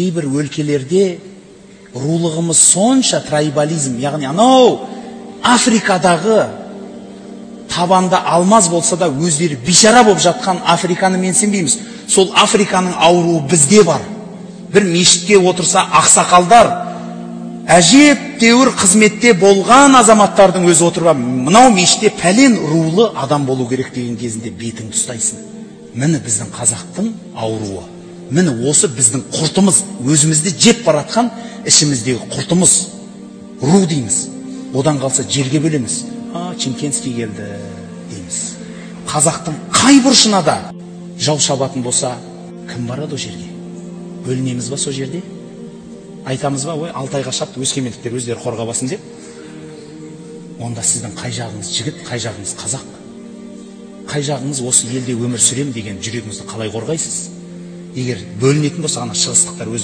Кейбір өлкелерде рулығымыз сонша трайбализм, яғни анау Африкадағы табанда алмаз болса да өздері бишара болып жатқан Африканы менсінбейміз. Сол Африканың ауруы бізде бар. Бір мешітке отырса ақсақалдар, әжептәуір қызметте болған азаматтардың өзі отырып, мынау мешітте пәлен рулы адам болу керек деген кезінде бетіңді ұстайсың. Міне біздің қазақтың ауруы. Міне осы біздің құртымыз, өзімізді жеп баратқан ішіміздегі құртымыз. Ру дейміз. Одан қалса жерге бөлеміз. Чемкенский келді дейміз. Қазақтың қай бұрышына да жау шабатын болса, кім барады о жерге? Бөлінеміз ба со жерде? Айтамыз ба, ой, Алтайға шапты, өскемендіктер өздері қорғабасын деп? Онда сіздің қай жағыңыз жігіт, қай жағыңыз қазақ? Қай жағыңыз осы елде өмір сүрем деген жүрегіңізді қалай қорғайсыз? Егер бөлінетін болса, ғана шығыстықтар өз